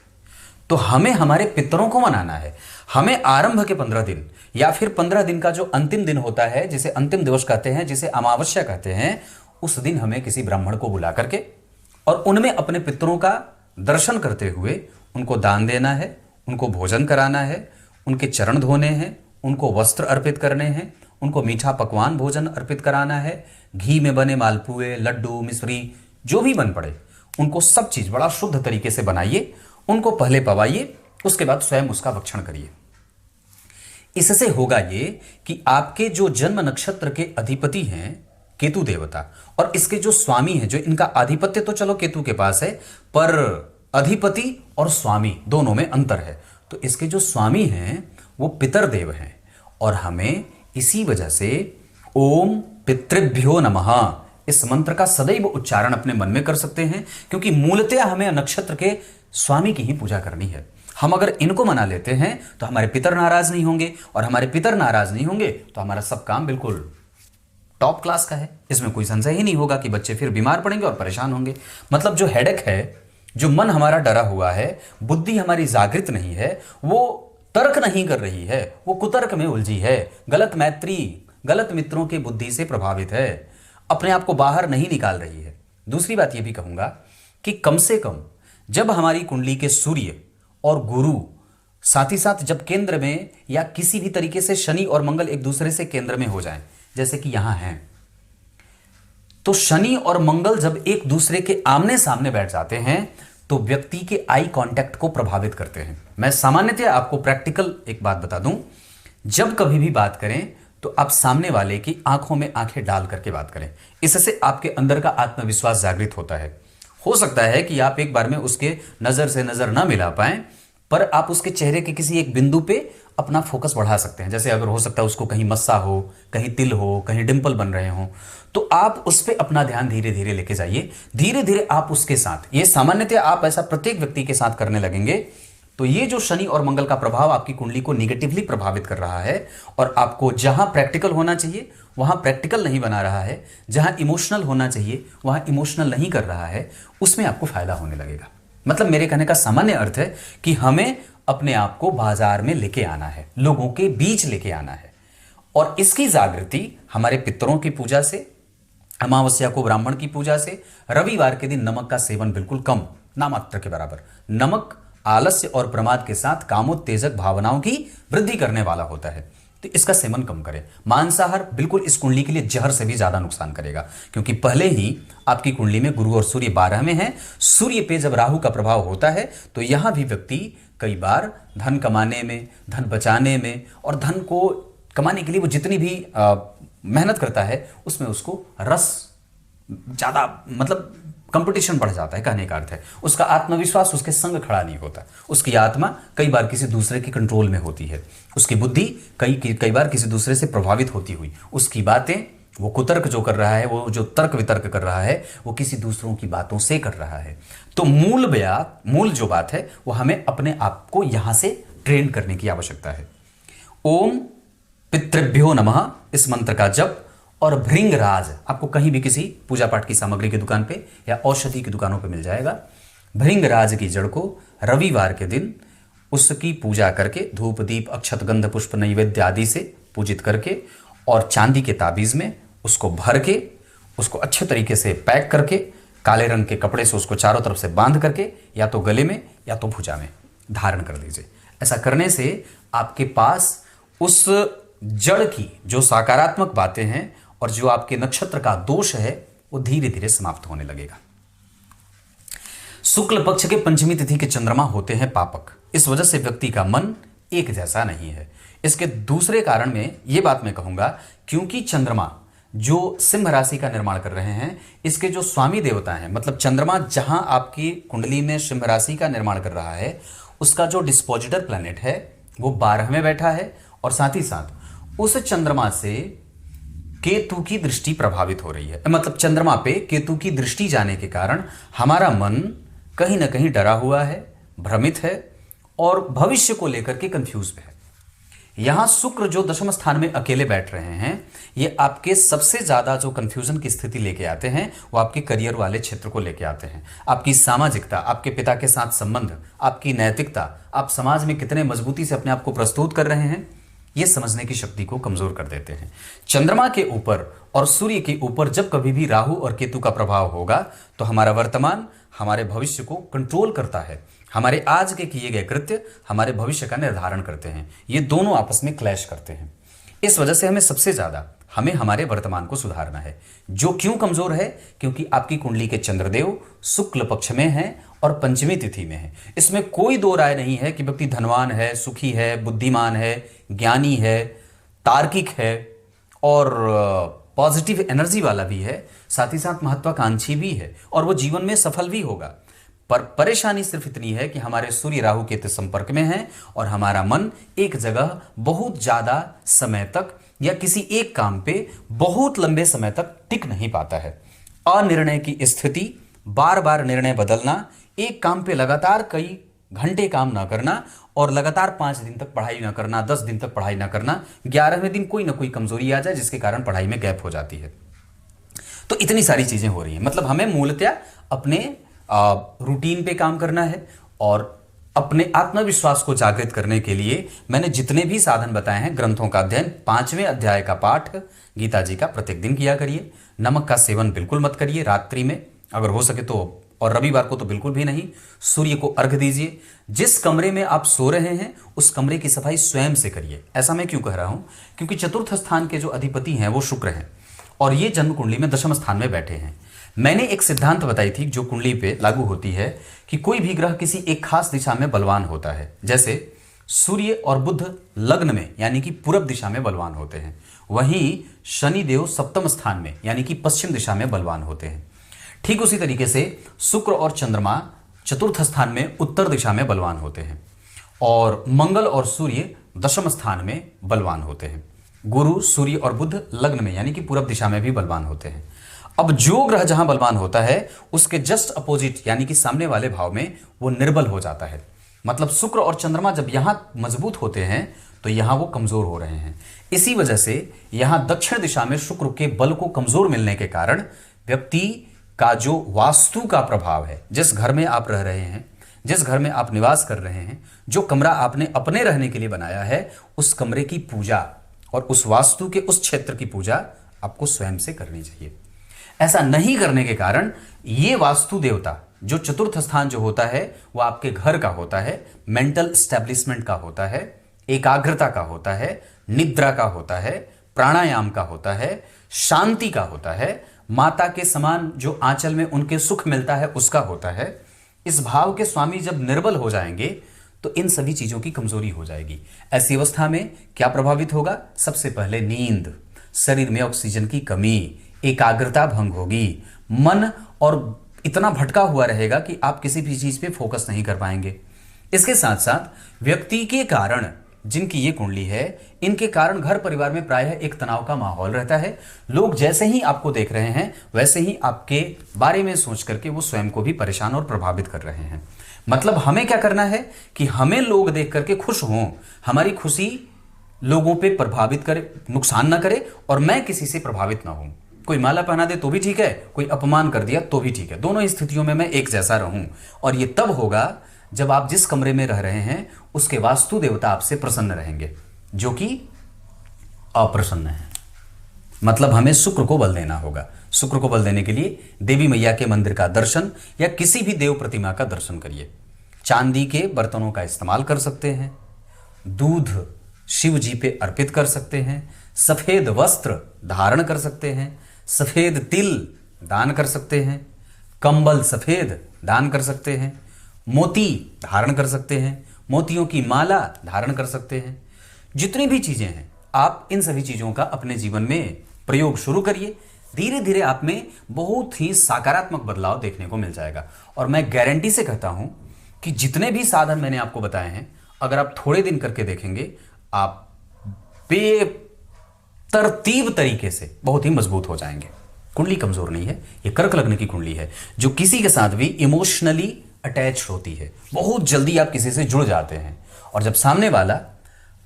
Speaker 1: तो हमें हमारे पितरों को मनाना है। हमें आरंभ के 15 दिन या फिर 15 दिन का जो अंतिम दिन होता है, जिसे अंतिम दिवस कहते हैं, जिसे अमावस्या कहते हैं, उस दिन हमें किसी ब्राह्मण को बुला करके और उनमें अपने पितरों का दर्शन करते हुए उनको दान देना है, उनको भोजन कराना है, उनके चरण धोने हैं, उनको वस्त्र अर्पित करने हैं, उनको मीठा पकवान भोजन अर्पित कराना है, घी में बने मालपुए, लड्डू, मिश्री जो भी बन पड़े उनको सब चीज़ बड़ा शुद्ध तरीके से बनाइए, उनको पहले पवाइए, उसके बाद स्वयं उसका भक्षण करिए। इससे होगा ये कि आपके जो जन्म नक्षत्र के अधिपति हैं केतु देवता, और इसके जो स्वामी हैं, जो इनका आधिपत्य तो चलो केतु के पास है, पर अधिपति और स्वामी दोनों में अंतर है। तो इसके जो स्वामी हैं वो पितरदेव हैं, और हमें इसी वजह से ओम पितृभ्यो नमः इस मंत्र का सदैव उच्चारण अपने मन में कर सकते हैं, क्योंकि मूलतः हमें नक्षत्र के स्वामी की ही पूजा करनी है। हम अगर इनको मना लेते हैं तो हमारे पितर नाराज नहीं होंगे, और हमारे पितर नाराज नहीं होंगे तो हमारा सब काम बिल्कुल टॉप क्लास का है। इसमें कोई संशय ही नहीं होगा कि बच्चे फिर बीमार पड़ेंगे और परेशान होंगे। मतलब जो हेडेक है, जो मन हमारा डरा हुआ है, बुद्धि हमारी जागृत नहीं है, वो तर्क नहीं कर रही है, वो कुतर्क में उलझी है, गलत मैत्री, गलत मित्रों की बुद्धि से प्रभावित है, अपने आप को बाहर नहीं निकाल रही है। दूसरी बात यह भी कहूंगा कि कम से कम जब हमारी कुंडली के सूर्य और गुरु साथ ही साथ जब केंद्र में या किसी भी तरीके से शनि और मंगल एक दूसरे से केंद्र में हो जाएं, जैसे कि यहां हैं, तो शनि और मंगल जब एक दूसरे के आमने सामने बैठ जाते हैं तो व्यक्ति के आई कांटेक्ट को प्रभावित करते हैं। मैं सामान्यतः आपको प्रैक्टिकल एक बात बता दूं, जब कभी भी बात करें तो आप सामने वाले की आंखों में आंखें डाल करके बात करें। इससे आपके अंदर का आत्मविश्वास जागृत होता है। हो सकता है कि आप एक बार में उसके नजर से नजर ना मिला पाएं, पर आप उसके चेहरे के किसी एक बिंदु पे अपना फोकस बढ़ा सकते हैं। जैसे अगर हो सकता है उसको कहीं मस्सा हो, कहीं तिल हो, कहीं डिंपल बन रहे हो, तो आप उस पर अपना ध्यान धीरे धीरे लेके जाइए। धीरे धीरे आप उसके साथ, ये सामान्यतः आप ऐसा प्रत्येक व्यक्ति के साथ करने लगेंगे तो ये जो शनि और मंगल का प्रभाव आपकी कुंडली को निगेटिवली प्रभावित कर रहा है, और आपको जहां प्रैक्टिकल होना चाहिए वहां प्रैक्टिकल नहीं बना रहा है, जहां इमोशनल होना चाहिए वहां इमोशनल नहीं कर रहा है, उसमें आपको फायदा होने लगेगा। मतलब मेरे कहने का सामान्य अर्थ है कि हमें अपने आप को बाजार में लेके आना है, लोगों के बीच लेके आना है, और इसकी जागृति हमारे पितरों की पूजा से, अमावस्या को ब्राह्मण की पूजा से, रविवार के दिन नमक का सेवन बिल्कुल कम, नामात्र के बराबर। नमक आलस्य और प्रमाद के साथ कामोत्तेजक भावनाओं की वृद्धि करने वाला होता है, तो इसका सेवन कम करें। मांसाहार बिल्कुल इस कुंडली के लिए जहर से भी ज्यादा नुकसान करेगा, क्योंकि पहले ही आपकी कुंडली में गुरु और सूर्य 12 में है। सूर्य पे जब राहु का प्रभाव होता है तो यहां भी व्यक्ति कई बार धन कमाने में, धन बचाने में, और धन को कमाने के लिए वो जितनी भी मेहनत करता है उसमें उसको रस ज्यादा, मतलब कंपटीशन बढ़ जाता है। कहने का अर्थ है उसका आत्मविश्वास उसके संग खड़ा नहीं होता, उसकी आत्मा कई बार किसी दूसरे के कंट्रोल में होती है, उसकी बुद्धि कई बार किसी दूसरे से प्रभावित होती हुई, उसकी बातें, वो कुतर्क जो कर रहा है, वो जो तर्क वितर्क कर रहा है, वो किसी दूसरों की बातों से कर रहा है। तो मूल जो बात है वो हमें अपने आप को यहां से ट्रेन करने की आवश्यकता है। ओम पितृभ्यो नमः इस मंत्र का जप, और भृंगराज आपको कहीं भी किसी पूजा पाठ की सामग्री की दुकान पे या औषधि की दुकानों पे मिल जाएगा। भृंगराज की जड़ को रविवार के दिन उसकी पूजा करके धूप दीप अक्षत गंध पुष्प नैवेद्य आदि से पूजित करके, और चांदी के ताबीज में उसको भर के, उसको अच्छे तरीके से पैक करके, काले रंग के कपड़े से उसको चारों तरफ से बांध करके या तो गले में या तो भुजा में धारण कर दीजिए। ऐसा करने से आपके पास उस जड़ की जो सकारात्मक बातें हैं और जो आपके नक्षत्र का दोष है वो धीरे धीरे समाप्त होने लगेगा। शुक्ल पक्ष के पंचमी तिथि के चंद्रमा होते हैं पापक, इस वजह से व्यक्ति का मन एक जैसा नहीं है। इसके दूसरे कारण में ये बात मैं कहूंगा, क्योंकि चंद्रमा जो सिंह राशि का निर्माण कर रहे हैं, इसके जो स्वामी देवता हैं, मतलब चंद्रमा जहां आपकी कुंडली में सिंह राशि का निर्माण कर रहा है, उसका जो डिस्पोजिटर प्लैनेट है वो 12 में बैठा है, और साथ ही साथ उस चंद्रमा से केतु की दृष्टि प्रभावित हो रही है। मतलब चंद्रमा पे केतु की दृष्टि जाने के कारण हमारा मन कहीं ना कहीं डरा हुआ है, भ्रमित है और भविष्य को लेकर के कंफ्यूज है। यहां शुक्र जो दशम स्थान में अकेले बैठ रहे हैं, ये आपके सबसे ज्यादा जो कंफ्यूजन की स्थिति लेके आते हैं वो आपके करियर वाले क्षेत्र को लेके आते हैं। आपकी सामाजिकता, आपके पिता के साथ संबंध, आपकी नैतिकता, आप समाज में कितने मजबूती से अपने आप को प्रस्तुत कर रहे हैं, ये समझने की शक्ति को कमजोर कर देते हैं। चंद्रमा के ऊपर और सूर्य के ऊपर जब कभी भी राहु और केतु का प्रभाव होगा तो हमारा वर्तमान हमारे भविष्य को कंट्रोल करता है। हमारे आज के किए गए कृत्य हमारे भविष्य का निर्धारण करते हैं। ये दोनों आपस में क्लैश करते हैं। इस वजह से हमें सबसे ज्यादा हमारे वर्तमान को सुधारना है। जो क्यों कमजोर है? क्योंकि आपकी कुंडली के चंद्रदेव शुक्ल पक्ष में हैं और पंचमी तिथि में है। इसमें कोई दो राय नहीं है कि व्यक्ति धनवान है, सुखी है, बुद्धिमान है, ज्ञानी है, तार्किक है और पॉजिटिव एनर्जी वाला भी है, साथ ही साथ महत्वाकांक्षी भी है और वो जीवन में सफल भी होगा। पर परेशानी सिर्फ इतनी है कि हमारे सूर्य राहु के संपर्क में है और हमारा मन एक जगह बहुत ज्यादा समय तक या किसी एक काम पे बहुत लंबे समय तक टिक नहीं पाता है। अनिर्णय की स्थिति, बार बार निर्णय बदलना, एक काम पे लगातार कई घंटे काम ना करना और लगातार 5 दिन तक पढ़ाई ना करना, 10 दिन तक पढ़ाई ना करना, 11वें दिन कोई ना कोई कमजोरी आ जाए जिसके कारण पढ़ाई में गैप हो जाती है। तो इतनी सारी चीजें हो रही हैं। मतलब हमें मूलतः अपने रूटीन पे काम करना है और अपने आत्मविश्वास को जागृत करने के लिए मैंने जितने भी साधन बताए हैं, ग्रंथों का अध्ययन, 5वें अध्याय का पाठ गीता जी का प्रत्येक दिन किया करिए। नमक का सेवन बिल्कुल मत करिए रात्रि में, अगर हो सके तो, और रविवार को तो बिल्कुल भी नहीं। सूर्य को अर्घ दीजिए। जिस कमरे में आप सो रहे हैं उस कमरे की सफाई स्वयं से करिए। ऐसा मैं क्यों कह रहा हूं? क्योंकि चतुर्थ स्थान के जो अधिपति हैं वो शुक्र हैं और ये जन्म कुंडली में दशम स्थान में बैठे हैं। मैंने एक सिद्धांत बताई थी जो कुंडली पे लागू होती है कि कोई भी ग्रह किसी एक खास दिशा में बलवान होता है। जैसे सूर्य और बुध लग्न में यानी कि पूर्व दिशा में बलवान होते हैं, वहीं शनिदेव सप्तम स्थान में यानी कि पश्चिम दिशा में बलवान होते हैं। ठीक उसी तरीके से शुक्र और चंद्रमा चतुर्थ स्थान में उत्तर दिशा में बलवान होते हैं और मंगल और सूर्य दशम स्थान में बलवान होते हैं। गुरु, सूर्य और बुध लग्न में यानी कि पूर्व दिशा में भी बलवान होते हैं। अब जो ग्रह जहां बलवान होता है उसके जस्ट अपोजिट यानी कि सामने वाले भाव में वो निर्बल हो जाता है। मतलब शुक्र और चंद्रमा जब यहां मजबूत होते हैं तो यहां वो कमजोर हो रहे हैं। इसी वजह से यहां दक्षिण दिशा में शुक्र के बल को कमजोर मिलने के कारण व्यक्ति का जो वास्तु का प्रभाव है, जिस घर में आप रह रहे हैं, जिस घर में आप निवास कर रहे हैं, जो कमरा आपने अपने रहने के लिए बनाया है, उस कमरे की पूजा और उस वास्तु के उस क्षेत्र की पूजा आपको स्वयं से करनी चाहिए। ऐसा नहीं करने के कारण ये वास्तु देवता जो चतुर्थ स्थान जो होता है वो आपके घर का होता है, मेंटल स्टैब्लिशमेंट का होता है, एकाग्रता का होता है, निद्रा का होता है, प्राणायाम का होता है, शांति का होता है, माता के समान जो आंचल में उनके सुख मिलता है उसका होता है। इस भाव के स्वामी जब निर्बल हो जाएंगे तो इन सभी चीजों की कमजोरी हो जाएगी। ऐसी अवस्था में क्या प्रभावित होगा? सबसे पहले नींद, शरीर में ऑक्सीजन की कमी, एकाग्रता भंग होगी, मन और इतना भटका हुआ रहेगा कि आप किसी भी चीज पे फोकस नहीं कर पाएंगे। इसके साथ साथ व्यक्ति के कारण, जिनकी ये कुंडली है, इनके कारण घर परिवार में प्रायः एक तनाव का माहौल रहता है। लोग जैसे ही आपको देख रहे हैं वैसे ही आपके बारे में सोच करके वो स्वयं को भी परेशान और प्रभावित कर रहे हैं। मतलब हमें क्या करना है कि हमें लोग देख करके खुश हों, हमारी खुशी लोगों पे प्रभावित करे, नुकसान ना करे और मैं किसी से प्रभावित ना हूं। कोई माला पहना दे तो भी ठीक है, कोई अपमान कर दिया तो भी ठीक है, दोनों स्थितियों में मैं एक जैसा रहूं। और ये तब होगा जब आप जिस कमरे में रह रहे हैं उसके वास्तु देवता आपसे प्रसन्न रहेंगे, जो कि अप्रसन्न है। मतलब हमें शुक्र को बल देना होगा। शुक्र को बल देने के लिए देवी मैया के मंदिर का दर्शन या किसी भी देव प्रतिमा का दर्शन करिए। चांदी के बर्तनों का इस्तेमाल कर सकते हैं, दूध शिव जी पे अर्पित कर सकते हैं, सफेद वस्त्र धारण कर सकते हैं, सफेद तिल दान कर सकते हैं, कंबल सफेद दान कर सकते हैं, मोती धारण कर सकते हैं, मोतियों की माला धारण कर सकते हैं। जितनी भी चीजें हैं, आप इन सभी चीजों का अपने जीवन में प्रयोग शुरू करिए। धीरे धीरे आप में बहुत ही सकारात्मक बदलाव देखने को मिल जाएगा। और मैं गारंटी से कहता हूं कि जितने भी साधन मैंने आपको बताए हैं, अगर आप थोड़े दिन करके देखेंगे, आप बेतरतीब तरीके से बहुत ही मजबूत हो जाएंगे। कुंडली कमजोर नहीं है, ये कर्क लग्न की कुंडली है जो किसी के साथ भी इमोशनली अटैच होती है। बहुत जल्दी आप किसी से जुड़ जाते हैं, और जब सामने वाला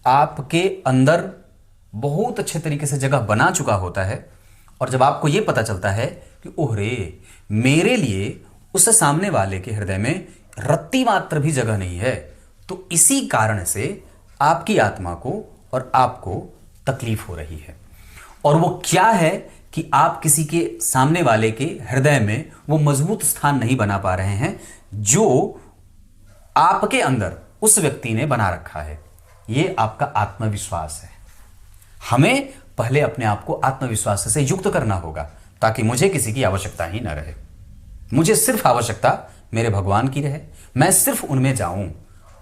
Speaker 1: आपके अंदर बहुत अच्छे तरीके से जगह बना चुका होता है, और जब आपको यह पता चलता है कि ओहरे, मेरे लिए उस सामने वाले के हृदय में रत्ती मात्र भी जगह नहीं है, तो इसी कारण से आपकी आत्मा को और आपको तकलीफ हो रही है। और वो क्या है कि आप किसी के सामने वाले के हृदय में वो मजबूत स्थान नहीं बना पा रहे हैं जो आपके अंदर उस व्यक्ति ने बना रखा है। ये आपका आत्मविश्वास है। हमें पहले अपने आप को आत्मविश्वास से युक्त करना होगा, ताकि मुझे किसी की आवश्यकता ही ना रहे। मुझे सिर्फ आवश्यकता मेरे भगवान की रहे, मैं सिर्फ उनमें जाऊं,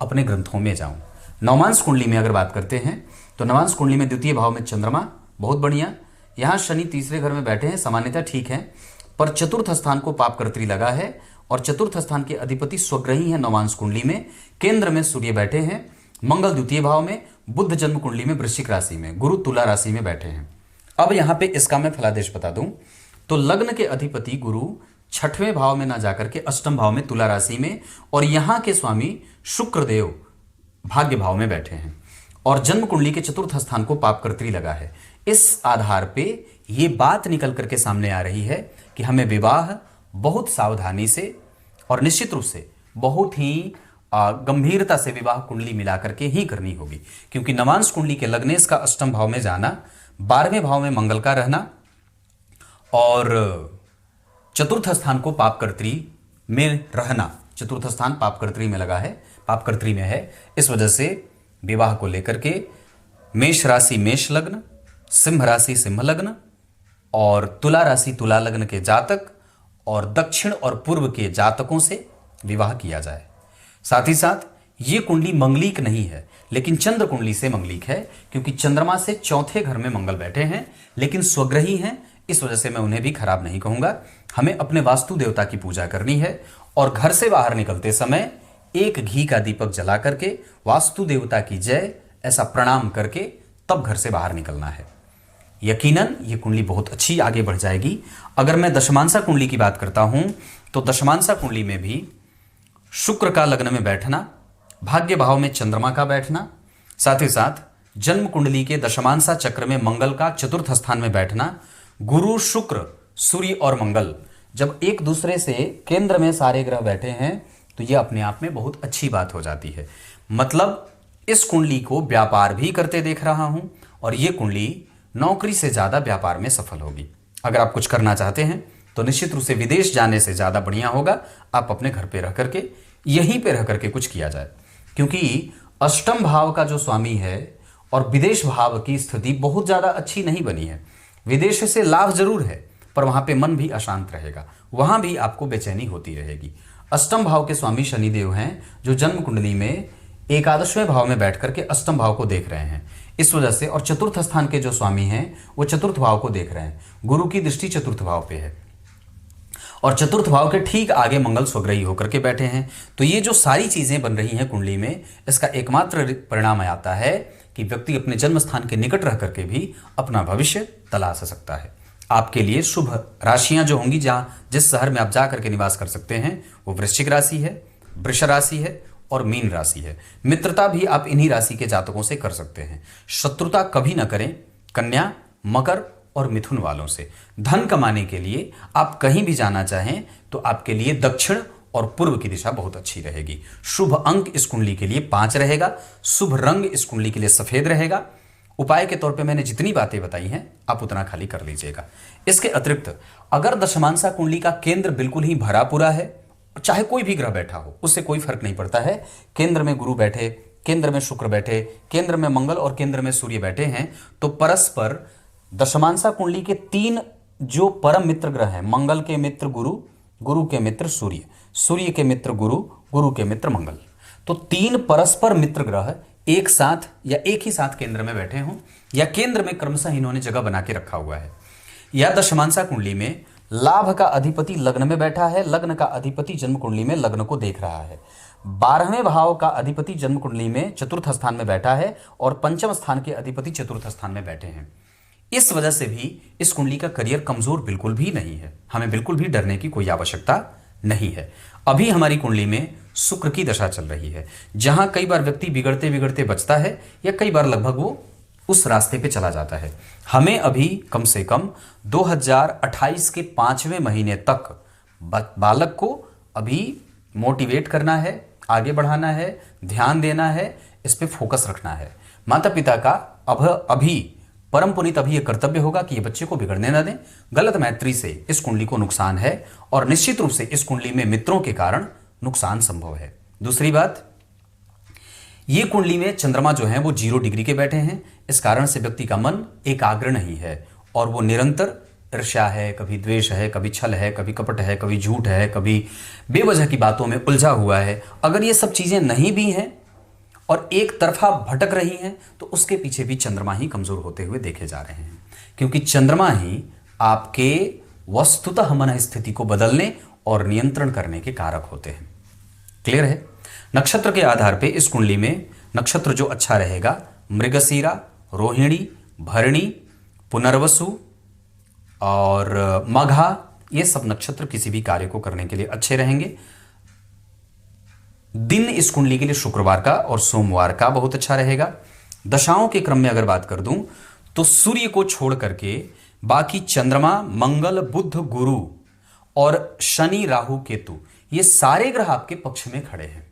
Speaker 1: अपने ग्रंथों में जाऊं। नवमांश कुंडली में अगर बात करते हैं तो नवमांश कुंडली में द्वितीय भाव में चंद्रमा, बहुत बढ़िया। यहां शनि तीसरे घर में बैठे हैं, सामान्यतः ठीक है, पर चतुर्थ स्थान को पापकर्त्री लगा है, और चतुर्थ स्थान के अधिपति स्वग्रही है नवमांश कुंडली में। केंद्र में सूर्य बैठे हैं, मंगल द्वितीय भाव में, बुध जन्म कुंडली में वृश्चिक राशि में, गुरु तुला राशि में बैठे हैं। अब यहां पे इसका मैं फलादेश बता दूं तो लग्न के अधिपति गुरु छठवें भाव में ना जाकर के अष्टम भाव में तुला राशि में, और यहां के स्वामी शुक्रदेव भाग्य भाव में बैठे हैं, और जन्म कुंडली के चतुर्थ स्थान को पापकर्त्री लगा है। इस आधार पे ये बात निकल करके सामने आ रही है कि हमें विवाह बहुत सावधानी से और निश्चित रूप से बहुत ही गंभीरता से विवाह कुंडली मिला करके ही करनी होगी, क्योंकि नवांश कुंडली के लग्नेश का अष्टम भाव में जाना, 12वें भाव में मंगल का रहना, और चतुर्थ स्थान को पापकर्त्री में रहना, चतुर्थ स्थान पापकर्त्री में लगा है, पापकर्त्री में है। इस वजह से विवाह को लेकर के मेष राशि मेष लग्न, सिंह राशि सिंह लग्न, और तुला राशि तुला लग्न के जातक और दक्षिण और पूर्व के जातकों से विवाह किया जाए। साथ ही साथ ये कुंडली मंगलिक नहीं है, लेकिन चंद्र कुंडली से मंगलिक है, क्योंकि चंद्रमा से चौथे घर में मंगल बैठे हैं, लेकिन स्वग्रही हैं। इस वजह से मैं उन्हें भी खराब नहीं कहूंगा। हमें अपने वास्तु देवता की पूजा करनी है, और घर से बाहर निकलते समय एक घी का दीपक जला करके वास्तु देवता की जय ऐसा प्रणाम करके तब घर से बाहर निकलना है। यकीनन ये कुंडली बहुत अच्छी आगे बढ़ जाएगी। अगर मैं दशमांसा कुंडली की बात करता हूं तो दशमांसा कुंडली में भी शुक्र का लग्न में बैठना, भाग्य भाव में चंद्रमा का बैठना, साथ ही साथ जन्म कुंडली के दशमांसा चक्र में मंगल का चतुर्थ स्थान में बैठना, गुरु शुक्र सूर्य और मंगल जब एक दूसरे से केंद्र में सारे ग्रह बैठे हैं तो यह अपने आप में बहुत अच्छी बात हो जाती है। मतलब इस कुंडली को व्यापार भी करते देख रहा हूं, और यह कुंडली नौकरी से ज्यादा व्यापार में सफल होगी। अगर आप कुछ करना चाहते हैं तो निश्चित रूप से विदेश जाने से ज्यादा बढ़िया होगा आप अपने घर पे रह करके, यहीं पे रह करके कुछ किया जाए, क्योंकि अष्टम भाव का जो स्वामी है और विदेश भाव की स्थिति बहुत ज्यादा अच्छी नहीं बनी है। विदेश से लाभ जरूर है, पर वहां पे मन भी अशांत रहेगा, वहां भी आपको बेचैनी होती रहेगी। अष्टम भाव के स्वामी शनिदेव हैं, जो जन्म कुंडली में एकादशवें भाव में बैठ करके अष्टम भाव को देख रहे हैं। इस वजह से, और चतुर्थ स्थान के जो स्वामी हैं वो चतुर्थ भाव को देख रहे हैं। गुरु की दृष्टि चतुर्थ भाव पे है, और चतुर्थ भाव के ठीक आगे मंगल स्वग्रही होकर के बैठे हैं। तो ये जो सारी चीजें बन रही हैं कुंडली में, इसका एकमात्र परिणाम आता है कि व्यक्ति अपने जन्म स्थान के निकट रह करके भी अपना भविष्य तलाश सकता है। आपके लिए शुभ राशियां जो होंगी, जहां जिस शहर में आप जा करके निवास कर सकते हैं, वो वृश्चिक राशि है, वृष राशि है और मीन राशि है। मित्रता भी आप इन्हीं राशि के जातकों से कर सकते हैं। शत्रुता कभी ना करें कन्या, मकर और मिथुन वालों से। धन कमाने के लिए आप कहीं भी जाना चाहें तो आपके लिए दक्षिण और पूर्व की दिशा बहुत अच्छी रहेगी। शुभ अंक इस कुंडली के लिए 5 रहेगा। शुभ रंग इस कुंडली के लिए सफेद रहेगा। उपाय के तौर पे मैंने जितनी बातें बताई हैं आप उतना खाली कर लीजिएगा। इसके अतिरिक्त अगर दशमांसा कुंडली का केंद्र बिल्कुल ही भरा पूरा है, चाहे कोई भी ग्रह बैठा हो, उससे कोई फर्क नहीं पड़ता है, केंद्र में गुरु बैठे, केंद्र में शुक्र बैठे, केंद्र में मंगल और केंद्र में सूर्य बैठे हैं, तो परस्पर दशमांसा कुंडली के 3 जो परम मित्र ग्रह हैं, मंगल के मित्र गुरु, गुरु के मित्र सूर्य, सूर्य के मित्र गुरु, गुरु के मित्र मंगल, तो 3 परस्पर मित्र ग्रह एक साथ या एक ही साथ केंद्र में बैठे हों, या केंद्र में क्रमशः इन्होंने जगह बना के रखा हुआ है, या दशमांशा कुंडली में लाभ का अधिपति लग्न में बैठा है, लग्न का अधिपति जन्म कुंडली में लग्न को देख रहा है, 12वें भाव का अधिपति जन्म कुंडली में चतुर्थ स्थान में बैठा है, और पंचम स्थान के अधिपति चतुर्थ स्थान में बैठे हैं। इस वजह से भी इस कुंडली का करियर कमजोर बिल्कुल भी नहीं है, हमें बिल्कुल भी डरने की कोई आवश्यकता नहीं है। अभी हमारी कुंडली में शुक्र की दशा चल रही है, जहां कई बार व्यक्ति बिगड़ते बिगड़ते बचता है, या कई बार लगभग वो उस रास्ते पे चला जाता है। हमें अभी कम से कम 2028 के 5वें महीने तक बालक को अभी मोटिवेट करना है, आगे बढ़ाना है, ध्यान देना है, इस पे फोकस रखना है। माता पिता का अभी परम पुनीत अभी यह कर्तव्य होगा कि ये बच्चे को बिगड़ने न दें। गलत मैत्री से इस कुंडली को नुकसान है, और निश्चित रूप से इस कुंडली में मित्रों के कारण नुकसान संभव है। दूसरी बात, ये कुंडली में चंद्रमा जो है वो 0 डिग्री के बैठे हैं, इस कारण से व्यक्ति का मन एकाग्र नहीं है, और वो निरंतर ईर्ष्या है, कभी द्वेष है, कभी छल है, कभी कपट है, कभी झूठ है, कभी बेवजह की बातों में उलझा हुआ है। अगर ये सब चीजें नहीं भी हैं और एक तरफा भटक रही हैं, तो उसके पीछे भी चंद्रमा ही कमजोर होते हुए देखे जा रहे हैं, क्योंकि चंद्रमा ही आपके वस्तुतः मन स्थिति को बदलने और नियंत्रण करने के कारक होते हैं। क्लियर है? नक्षत्र के आधार पे इस कुंडली में नक्षत्र जो अच्छा रहेगा, मृगशीरा, रोहिणी, भरणी, पुनर्वसु और मघा, ये सब नक्षत्र किसी भी कार्य को करने के लिए अच्छे रहेंगे। दिन इस कुंडली के लिए शुक्रवार का और सोमवार का बहुत अच्छा रहेगा। दशाओं के क्रम में अगर बात कर दूं तो सूर्य को छोड़ करके बाकी चंद्रमा, मंगल, बुध, गुरु और शनि, राहु, केतु, ये सारे ग्रह आपके पक्ष में खड़े हैं।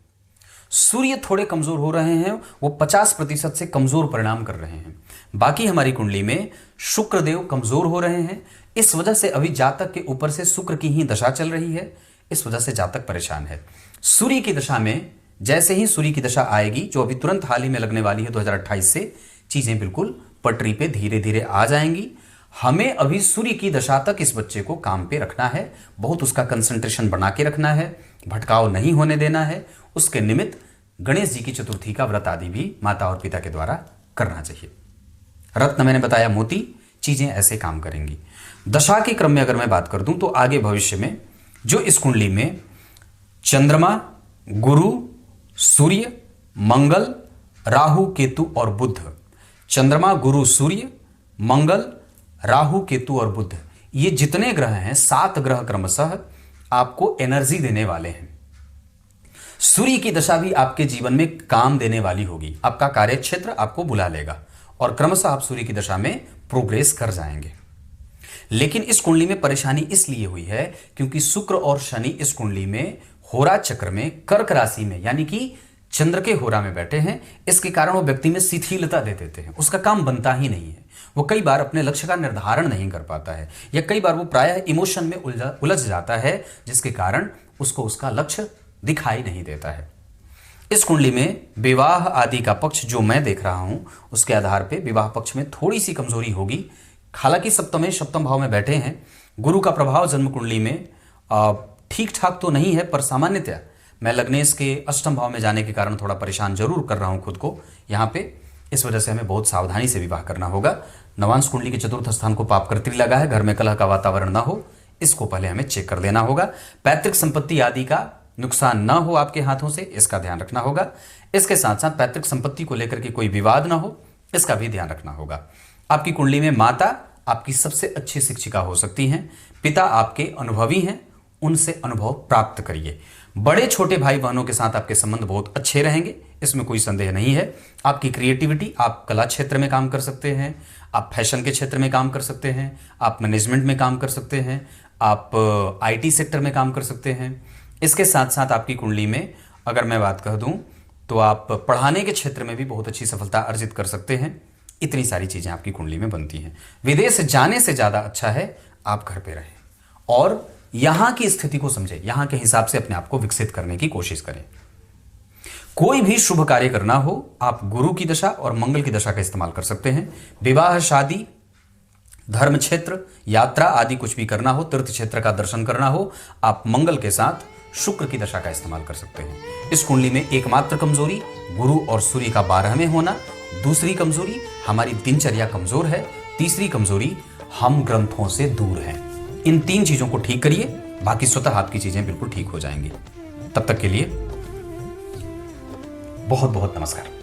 Speaker 1: सूर्य थोड़े कमजोर हो रहे हैं, वो 50% से कमजोर परिणाम कर रहे हैं। बाकी हमारी कुंडली में शुक्रदेव कमजोर हो रहे हैं, इस वजह से अभी जातक के ऊपर से शुक्र की ही दशा चल रही है, इस वजह से जातक परेशान है। सूर्य की दशा में जैसे ही सूर्य की दशा आएगी, जो अभी तुरंत हाल ही में लगने वाली है 2028 से, चीजें बिल्कुल पटरी पे धीरे धीरे आ जाएंगी। हमें अभी सूर्य की दशा तक इस बच्चे को काम पे रखना है, बहुत उसका कंसंट्रेशन बना के रखना है, भटकाव नहीं होने देना है। उसके निमित्त गणेश जी की चतुर्थी का व्रत आदि भी माता और पिता के द्वारा करना चाहिए। रत्न मैंने बताया मोती, चीजें ऐसे काम करेंगी। दशा के क्रम में अगर मैं बात कर दूं तो आगे भविष्य में जो इस कुंडली में चंद्रमा, गुरु, सूर्य, मंगल, राहु, केतु और बुध, चंद्रमा, गुरु, सूर्य, मंगल, राहु, केतु और बुध, ये जितने ग्रह हैं 7 ग्रह क्रमशः आपको एनर्जी देने वाले हैं। सूर्य की दशा भी आपके जीवन में काम देने वाली होगी, आपका कार्य क्षेत्र आपको बुला लेगा और क्रमशः आप सूर्य की दशा में प्रोग्रेस कर जाएंगे। लेकिन इस कुंडली में परेशानी इसलिए हुई है क्योंकि शुक्र और शनि इस कुंडली में होरा चक्र में कर्क राशि में यानी कि चंद्र के होरा में बैठे हैं। इसके कारण वो व्यक्ति में शिथिलता दे देते हैं, उसका काम बनता ही नहीं है, वो कई बार अपने लक्ष्य का निर्धारण नहीं कर पाता है, या कई बार वो प्रायः इमोशन में उलझ जाता है, जिसके कारण उसको उसका लक्ष्य दिखाई नहीं देता है। इस कुंडली में विवाह आदि का पक्ष जो मैं देख रहा हूं, उसके आधार पर विवाह पक्ष में थोड़ी सी कमजोरी होगी। हालांकि सप्तम भाव में बैठे हैं, गुरु का प्रभाव जन्म कुंडली में ठीक ठाक तो नहीं है, पर सामान्यतया मैं लग्नेश के अष्टम भाव में जाने के कारण थोड़ा परेशान जरूर कर रहा हूं खुद को यहाँ पे। इस वजह से हमें बहुत सावधानी से विवाह करना होगा। नवांश कुंडली के चतुर्थ स्थान को पाप कर्त्री लगा है, घर में कलह का वातावरण ना हो, इसको पहले हमें चेक कर लेना होगा। पैतृक संपत्ति आदि का नुकसान ना हो आपके हाथों से, इसका ध्यान रखना होगा। इसके साथ साथ पैतृक संपत्ति को लेकर के कोई विवाद ना हो, इसका भी ध्यान रखना होगा। आपकी कुंडली में माता आपकी सबसे अच्छी शिक्षिका हो सकती हैं, पिता आपके अनुभवी हैं, उनसे अनुभव प्राप्त करिए। बड़े छोटे भाई बहनों के साथ आपके संबंध बहुत अच्छे रहेंगे, इसमें कोई संदेह नहीं है। आपकी क्रिएटिविटी, आप कला क्षेत्र में काम कर सकते हैं, आप फैशन के क्षेत्र में काम कर सकते हैं, आप मैनेजमेंट में काम कर सकते हैं, आप आईटी सेक्टर में काम कर सकते हैं। इसके साथ साथ आपकी कुंडली में अगर मैं बात कर दूं तो आप पढ़ाने के क्षेत्र में भी बहुत अच्छी सफलता अर्जित कर सकते हैं। इतनी सारी चीजें आपकी कुंडली में बनती हैं। विदेश जाने से ज्यादा अच्छा है आप घर पे रहें और यहां की स्थिति को समझें, यहां के हिसाब से अपने आप को विकसित करने की कोशिश करें। कोई भी शुभ कार्य करना हो आप गुरु की दशा और मंगल की दशा का इस्तेमाल कर सकते हैं। विवाह, शादी, धर्म क्षेत्र, यात्रा आदि कुछ भी करना हो, तीर्थ क्षेत्र का दर्शन करना हो, आप मंगल के साथ शुक्र की दशा का इस्तेमाल कर सकते हैं। इस कुंडली में एकमात्र कमजोरी गुरु और सूर्य का 12 में होना, दूसरी कमजोरी हमारी दिनचर्या कमजोर है, तीसरी कमजोरी हम ग्रंथों से दूर हैं। इन 3 चीजों को ठीक करिए, बाकी स्वतः आपकी चीजें बिल्कुल ठीक हो जाएंगी। तब तक के लिए बहुत बहुत नमस्कार।